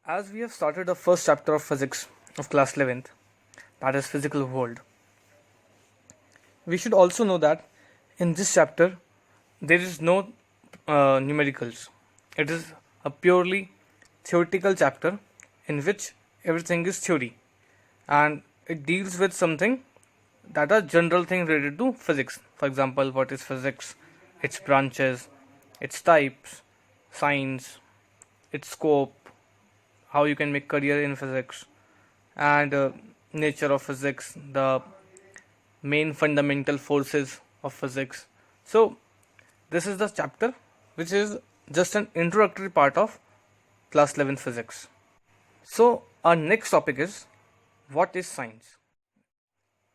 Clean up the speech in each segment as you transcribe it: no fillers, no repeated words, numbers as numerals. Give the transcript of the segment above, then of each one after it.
As we have started the first chapter of physics of class 11th, that is physical world, we should also know that in this chapter there is no numericals. It is a purely theoretical chapter in which everything is theory, and it deals with something that are general things related to physics. For example, what is physics, its branches, its types, science, its scope, how you can make career in physics, and nature of physics, the main fundamental forces of physics. So this is the chapter which is just an introductory part of class 11 physics. So our next topic is, what is science?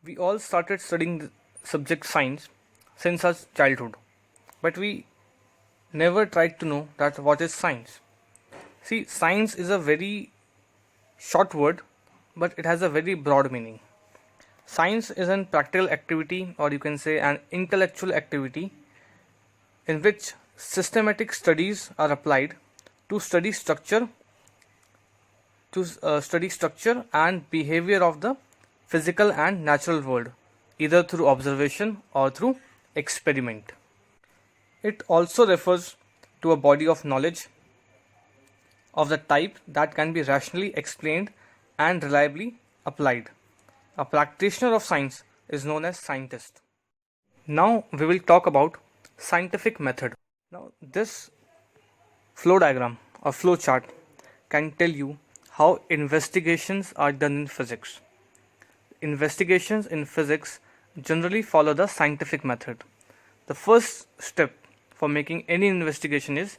We all started studying the subject science since our childhood, but we never tried to know that what is science. See, science is a very short word, but it has a very broad meaning. Science is an practical activity, or you can say an intellectual activity, in which systematic studies are applied to study structure and behavior of the physical and natural world, either through observation or through experiment. It also refers to a body of knowledge of the type that can be rationally explained and reliably applied. A practitioner of science is known as scientist. Now we will talk about scientific method. Now this flow diagram or flow chart can tell you how investigations are done in physics. Investigations in physics generally follow the scientific method. The first step for making any investigation is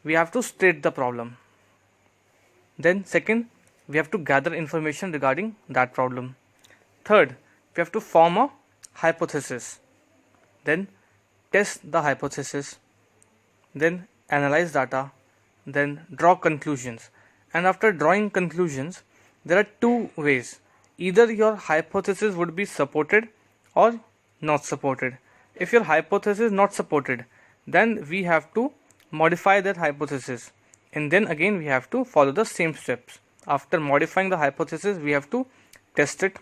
we have to state the problem. Then second, we have to gather information regarding that problem. Third, we have to form a hypothesis. Then test the hypothesis. Then analyze data. Then draw conclusions. And after drawing conclusions, there are two ways. Either your hypothesis would be supported or not supported. If your hypothesis is not supported, then we have to modify that hypothesis. And then again we have to follow the same steps. After modifying the hypothesis, we have to test it,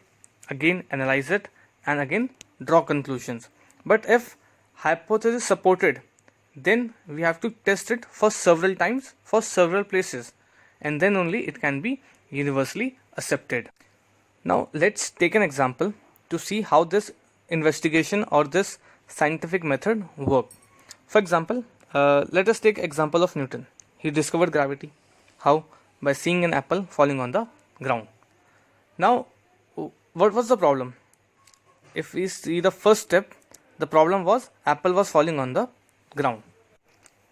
again analyze it, and again draw conclusions. But if hypothesis is supported, then we have to test it for several times, for several places, and then only it can be universally accepted. Now let's take an example to see how this investigation or this scientific method work. For example, let us take example of Newton. He discovered gravity. How? By seeing an apple falling on the ground. Now, what was the problem? If we see the first step, the problem was apple was falling on the ground.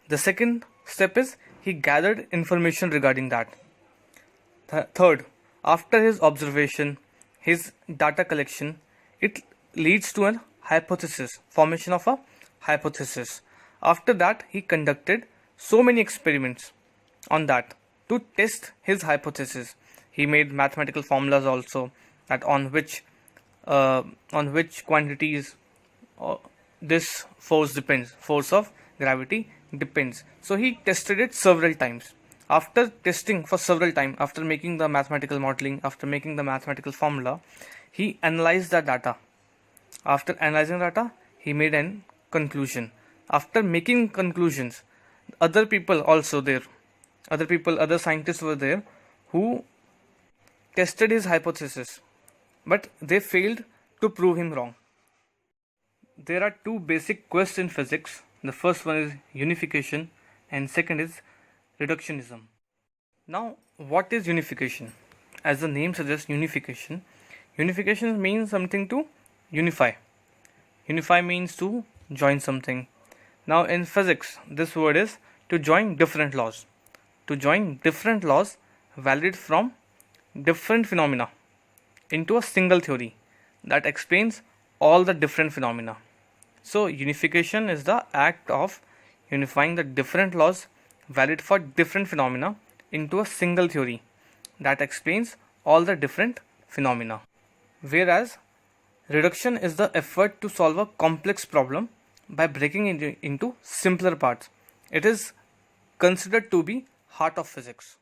The second step is he gathered information regarding that. Third, after his observation, his data collection, it leads to a hypothesis, formation of a hypothesis. After that, he conducted so many experiments on that to test his hypothesis. He made mathematical formulas also, that on which quantities this force depends, force of gravity depends. So he tested it several times. After testing for several times, after making the mathematical modeling, after making the mathematical formula, he analyzed the data. After analyzing data, he made a conclusion. After making conclusions, other scientists were there who tested his hypothesis, but they failed to prove him wrong. There are two basic quests in physics. The first one is unification and second is reductionism. Now, what is unification? As the name suggests, unification means something to unify. Unify means to join something. Now in physics, this word is to join different laws. To join different laws valid from different phenomena into a single theory that explains all the different phenomena. So unification is the act of unifying the different laws valid for different phenomena into a single theory that explains all the different phenomena. Whereas reduction is the effort to solve a complex problem by breaking it into simpler parts. It is considered to be heart of physics.